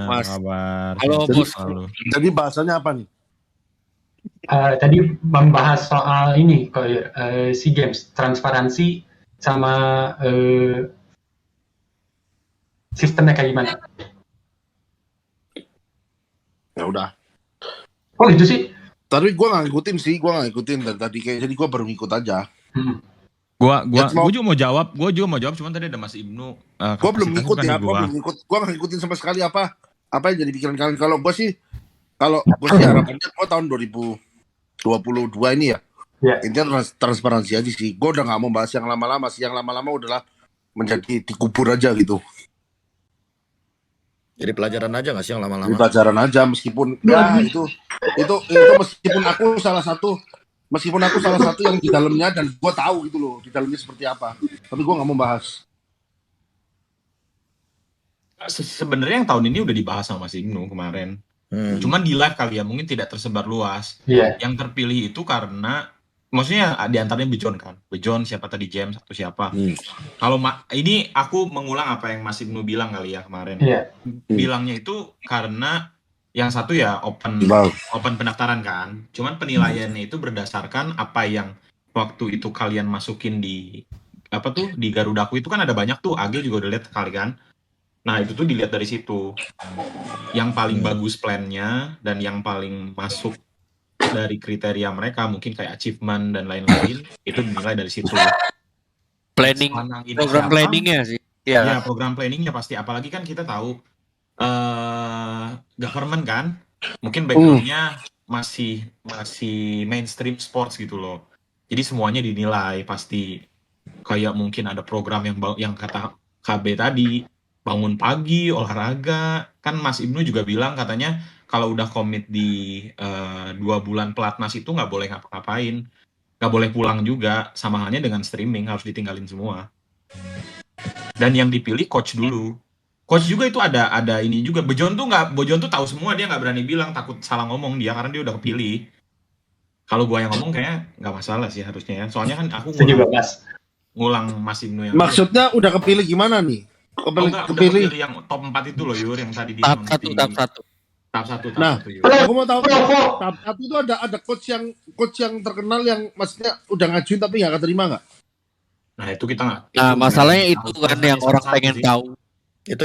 Mas. kabar? Halo, Bos. Jadi bahasannya apa nih? Tadi membahas soal ini, SEA Games, transparansi sama sistemnya kayak gimana? Ya udah. Oh gitu sih? Tapi gue nggak ngikutin dari tadi kayak jadi gue baru ngikut aja. Gua juga mau jawab, cuman tadi ada Mas Ibnu. Gue belum ngikut ya, gue nggak ngikutin sama sekali apa yang jadi pikiran kalian. Kalau gue sih harapannya gue tahun 2022 ini ya. Intinya transparansi aja sih. Gue udah nggak mau bahas yang lama-lama sih. Yang lama-lama udahlah menjadi dikubur aja gitu. Jadi pelajaran aja nggak sih yang lama-lama? Jadi pelajaran aja meskipun ya itu meskipun aku salah satu yang di dalamnya dan gue tahu gitu loh di dalamnya seperti apa. Tapi gue nggak mau bahas. Sebenarnya yang tahun ini udah dibahas sama Mas Ibnu kemarin. Cuman di live kali ya, mungkin tidak tersebar luas. Yang terpilih itu karena maksudnya di antaranya Bejon kan. Bejon siapa tadi, James atau siapa. Kalau ini aku mengulang apa yang Mas Ibnu bilang kali ya kemarin. Bilangnya itu karena yang satu ya open pendaftaran kan. Cuman penilaiannya itu berdasarkan apa yang waktu itu kalian masukin di di Garudaku itu kan ada banyak tuh. AG juga udah lihat kali kan. Nah itu tuh dilihat dari situ. Yang paling bagus plan-nya dan yang paling masuk dari kriteria mereka mungkin kayak achievement dan lain-lain itu dinilai dari situ. Program planningnya sih. Ya program planningnya pasti. Apalagi kan kita tahu government kan, mungkin background-nya masih mainstream sports gitu loh. Jadi semuanya dinilai pasti. Kayak mungkin ada program yang kata KB tadi, bangun pagi, olahraga. Kan Mas Ibnu juga bilang katanya kalau udah komit di 2 bulan pelatnas itu nggak boleh ngapa-ngapain. Nggak boleh pulang juga. Sama halnya dengan streaming, harus ditinggalin semua. Dan yang dipilih coach dulu. Coach juga itu ada ini juga. Bejon tuh tahu semua, dia nggak berani bilang, takut salah ngomong dia karena dia udah kepilih. Kalau gua yang ngomong kayaknya nggak masalah sih harusnya ya. Soalnya kan aku ngulang Mas Ibnu yang maksudnya udah kepilih gimana nih? Kepilih yang top 4 itu loh Yur, yang tadi di tahap 1. Nah, aku mau tahu tahap 1 itu ada coach yang terkenal yang maksudnya udah ngajuin tapi nggak keterima nggak? Nah itu kita nggak. Nah masalahnya itu kan yang orang pengen tahu. Itu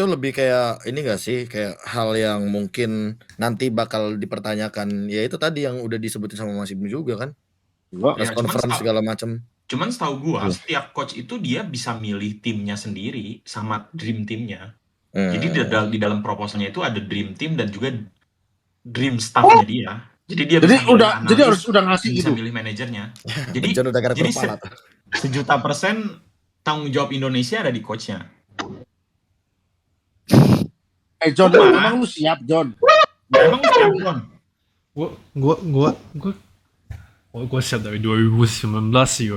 lebih kayak ini gak sih, kayak hal yang mungkin nanti bakal dipertanyakan. Ya itu tadi yang udah disebutin sama Mas Ibnu juga kan. Press conference segala macam. Cuman setahu gua setiap coach itu dia bisa milih timnya sendiri sama dream teamnya. Jadi di dalam proposalnya itu ada dream team dan juga dream staffnya dia. Jadi dia harus udah ngasih bisa gitu. milih manajernya. Jadi 1.000.000% tanggung jawab Indonesia ada di coachnya. John, emang lu siap John? Emang lu siap John? Gue siap dari 2019 sih.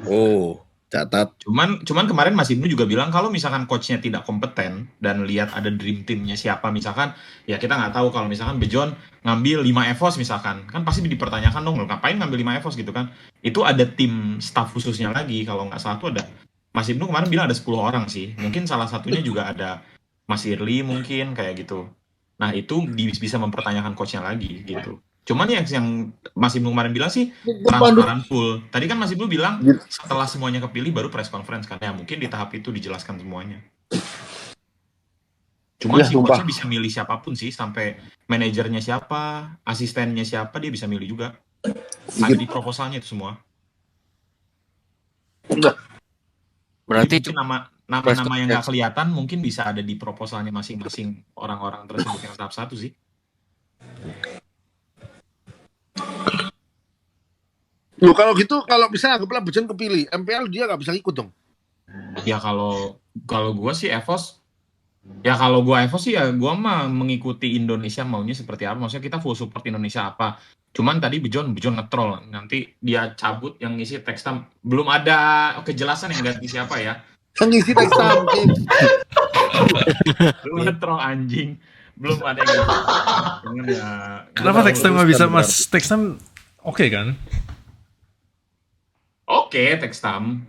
Oh, catat. Cuman kemarin Mas Ibnu juga bilang kalau misalkan coachnya tidak kompeten dan lihat ada dream teamnya siapa, misalkan ya kita nggak tahu kalau misalkan Bejon ngambil 5 EVOS misalkan, kan pasti dipertanyakan dong, ngapain ngambil 5 EVOS gitu kan. Itu ada tim staff khususnya lagi, kalau nggak salah tuh ada, Mas Ibnu kemarin bilang ada 10 orang sih, mungkin salah satunya juga ada Mas Irli mungkin kayak gitu. Nah itu bisa mempertanyakan coachnya lagi gitu. Cuman yang Mas Ibnu kemarin bilang sih transparan full. Tadi kan Mas Ibnu bilang setelah semuanya kepilih baru press conference kan. Ya mungkin di tahap itu dijelaskan semuanya. Cuma si coachnya bisa milih siapapun sih, sampai manajernya siapa, asistennya siapa, dia bisa milih juga. Ada di proposalnya itu semua. Berarti nama-nama yang nggak kelihatan mungkin bisa ada di proposalnya masing-masing orang-orang tersebut yang tahap 1 sih. Loh kalau gitu, kalau misalnya anggaplah Bejon kepilih, MPL dia nggak bisa ikut dong? Ya kalau gue sih EVOS, ya kalau gue EVOS sih ya gue mah mengikuti Indonesia maunya seperti apa. Maksudnya kita full support Indonesia apa. Cuman tadi Bejon nge-troll, nanti dia cabut yang ngisi tekstam, belum ada kejelasan yang ganti siapa ya. Yang ngisi tekstam mungkin. Belum nge-troll anjing. Belum ada yang gitu. Ya, kenapa tekstam nggak bisa Mas? Tekstam oke kan? Oke, tekstam.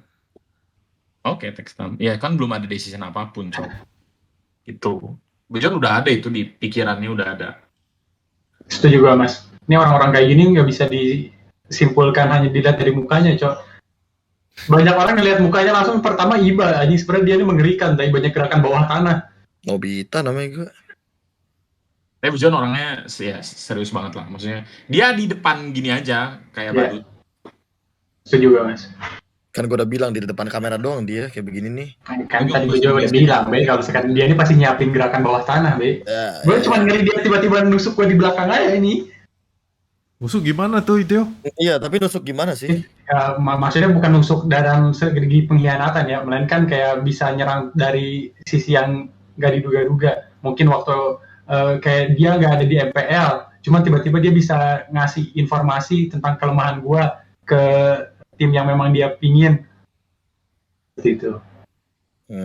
Ya kan belum ada decision apapun, Cok. Gitu. Bejon udah ada itu di pikirannya, udah ada. Setuju juga Mas. Ini orang-orang kayak gini nggak bisa disimpulkan hanya dilihat dari mukanya, Cok. Banyak orang ngelihat mukanya langsung pertama iba, anjing sebenarnya dia ini mengerikan, tapi banyak gerakan bawah tanah. Nobita namanya gue. Tapi Bejon orangnya ya serius banget lah, maksudnya dia di depan gini aja kayak badut. Setuju juga Mas. Kan gue udah bilang di depan kamera doang dia kayak begini nih. Kan tadi gue juga udah bilang, Be, kalau misalkan dia ini pasti nyiapin gerakan bawah tanah, Be. Gue cuma ngeri dia tiba-tiba nusuk gue di belakang aja ini. Nusuk gimana tuh itu? Iya, tapi nusuk gimana sih? Maksudnya bukan nusuk dalam segi pengkhianatan ya, melainkan kayak bisa nyerang dari sisi yang gak diduga-duga. Mungkin waktu kayak dia gak ada di MPL, cuma tiba-tiba dia bisa ngasih informasi tentang kelemahan gue ke tim yang memang dia pingin. Seperti itu.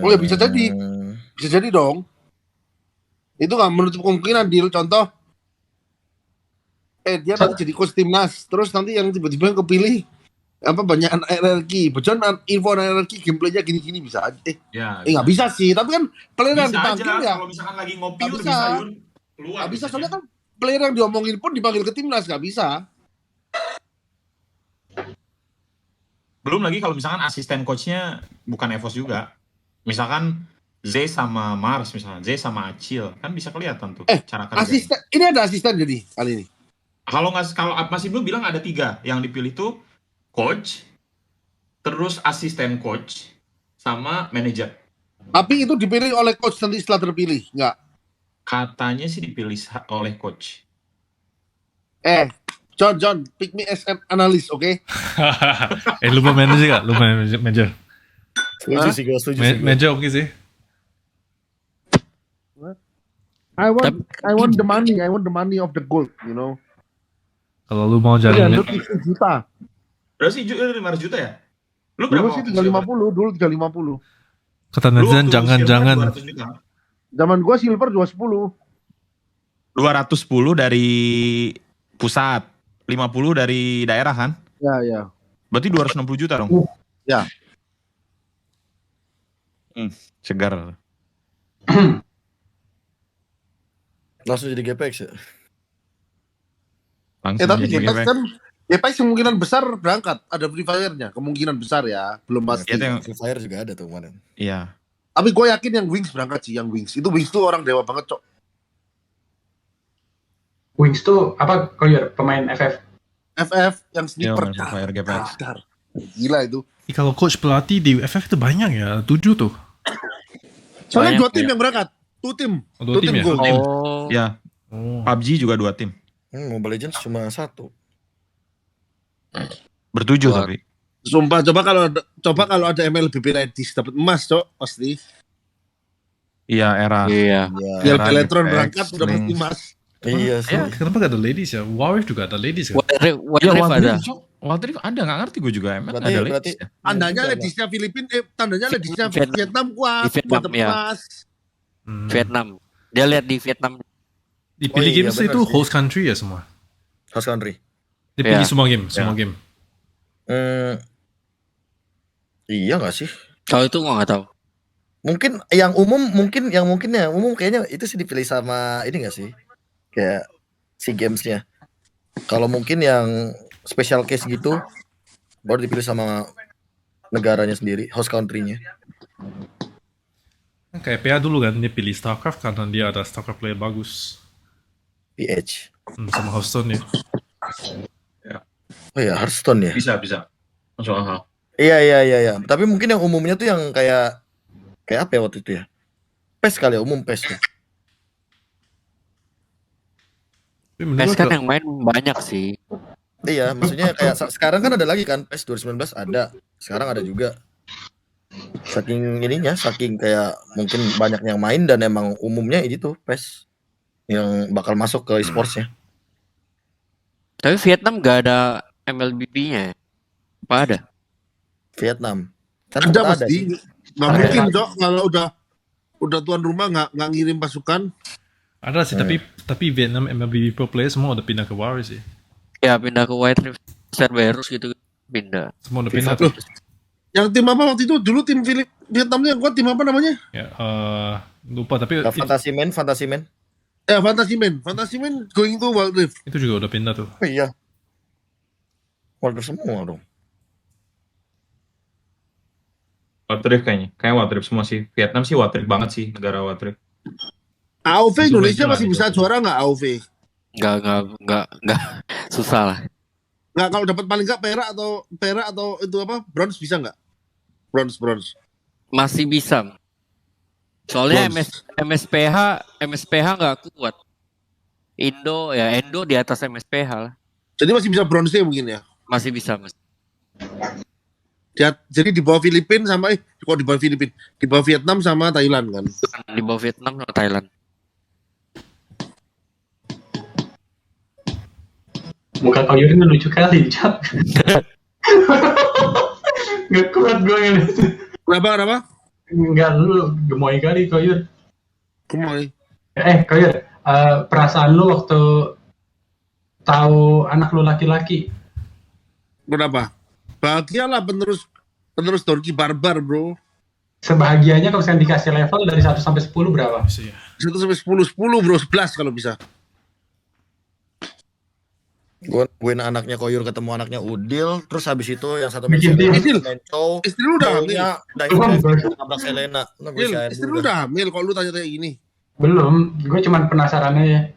Oh ya bisa jadi dong. Itu nggak menutup kemungkinan deal contoh. Dia nanti jadi coach timnas, terus nanti yang tiba-tiba yang kepilih banyak RRQ, Bejon info RRQ gameplaynya gini-gini bisa aja. Nggak bisa sih, tapi kan player yang dipanggil ya. Kalau misalkan lagi ngopi udah bisa Yun keluar. Nggak bisa, soalnya kan player yang diomongin pun dipanggil ke timnas, nggak bisa. Belum lagi kalau misalkan asisten coachnya bukan Evos juga. Misalkan Z sama Mars misalnya, Z sama Acil, kan bisa kelihatan tuh cara kerja. Asisten, ini ada asisten jadi kali ini. Kalau Mas Ibnu bilang ada 3 yang dipilih tuh coach, terus asisten coach, sama manajer. Tapi itu dipilih oleh coach nanti setelah terpilih, nggak? Katanya sih dipilih oleh coach. John, pick me as an analyst, oke? Lu mau manager gak? Lu mau manager? Setuju sih gue, Manager oke sih. I want the money of the gold, you know. Kalau lu mau jadi Lu 3 juta. Berarti sih 500 juta ya? Lu Dulu berapa? sih 350. Kata netizen jangan. Zaman gua silver 210. 210 dari pusat, 50 dari daerah kan? Ya. Berarti 260 juta dong? Ya. Segar. Langsung jadi GPX ya? Tapi GPX kemungkinan besar berangkat. Ada Free Fire-nya, kemungkinan besar ya. Belum pasti. Free Fire juga ada tuh kemarin. Iya. Tapi gue yakin yang Wings berangkat sih, yang Wings. Itu Wings tuh orang dewa banget, Cok. Wings tuh apa? Pemain FF yang sniper. Fire GPX. Gila itu. Kalau coach pelatih di FF itu banyak ya, 7 tuh. Soalnya 2 tim yang berangkat. 2 tim. 2 tim ya? Ya. PUBG juga 2 tim. Mobile Legends cuma 1. Bertujuh tapi. Sumpah, coba kalau ada MLBB Redis dapat emas, Cok, pasti. Iya, era. Iya. Biar Electron berangkat udah pasti emas. Iya sih. Kenapa gak ada ladies ya? WoW juga ada ladies kan? Wild Rift ada. Wild Rift ada, nggak ngerti gue juga. Emang Berarti- ada berarti- ladies ya? Tandanya Redisnya Filipina, tandanya Redisnya Vietnam. Vietnam kuat, Di Vietnam, dapat ya. emas. Vietnam. Dia lihat di Vietnam. Dipilih Oh iya, games benar itu sih. host country ya semua? Host country. Dipilih Ya. semua game. Iya nggak sih? Kalau itu gua nggak tahu. Mungkin yang umum kayaknya itu sih dipilih sama ini nggak sih? Kayak si gamesnya. Kalau mungkin yang special case gitu baru dipilih sama negaranya sendiri, host country-nya. Kayak PA dulu kan, dia pilih StarCraft karena dia ada StarCraft player bagus. PH. Sama Hearthstone ya. Oh ya, Hearthstone ya. Bisa. Masuk akal. Iya. Tapi mungkin yang umumnya tuh yang kayak apa ya waktu itu ya? PES kali ya, umum PES tuh. Tapi menurut PES kan gua- yang main banyak sih. Iya, maksudnya kayak sekarang kan ada lagi kan PES 2019 ada. Sekarang ada juga. Saking kayak mungkin banyak yang main dan emang umumnya ini tuh PES yang bakal masuk ke e-sports-nya. Tapi Vietnam gak ada MLBB-nya. Apa ada? Vietnam. Kan Ada sempat pasti. sih. Nggak mungkin, Cok, kalau udah tuan rumah nggak ngirim pasukan. Ada sih, tapi Vietnam MLB Pro player semua udah pindah ke Warriors sih. Ya pindah ke Wild Rift, Cerberus gitu pindah. Semua udah FIFA pindah tuh. tuh. Yang tim apa waktu itu? Dulu tim Vietnamnya yang kuat tim apa namanya? Ya, lupa tapi Fantasy Man. Ya, Fantasy Man going to Wild Rift. itu juga udah pindah tuh. Oh iya. Warga semua dong. Wild Rift kayaknya. Kayak Wild Rift semua sih. Vietnam sih Wild Rift banget sih, negara Wild Rift. AOV Indonesia Itu masih lah, bisa itu. juara nggak AOV? Enggak. Susah lah. Nggak, kalau dapat paling nggak perak atau itu apa? Bronze bisa nggak? Bronze. Masih bisa. Soalnya Bronze. MSPH nggak kuat. Indo di atas MSPH lah. Jadi masih bisa bronze mungkin ya. Masih bisa, Mas. Jadi di bawah Filipina sama kok di bawah Filipina, di bawah Vietnam sama Thailand kan. Di bawah Vietnam sama Thailand. Muka kau ini lucu kali, Cap. Gak kuat gue ngeliat. Kenapa? Enggak, lu gemoy kali kau Yur. Gemoy. Kau Yur, perasaan lu waktu tahu anak lu laki-laki? Kenapa? Bahagialah penerus Dorki Barbar, bro. Sebahagianya kalau misalnya dikasih level dari 1 sampai 10 berapa? Bisa ya. 1 sampai 10 bro, 11 kalau bisa. Gue anaknya Koyur ketemu anaknya Udil, terus habis itu yang satu Bikin tim. main Chow, Istri lu udah hamil. nabrak Selena. Istri lu udah hamil kalau lu tanya-tanya gini. Belum, gue cuman penasaran aja.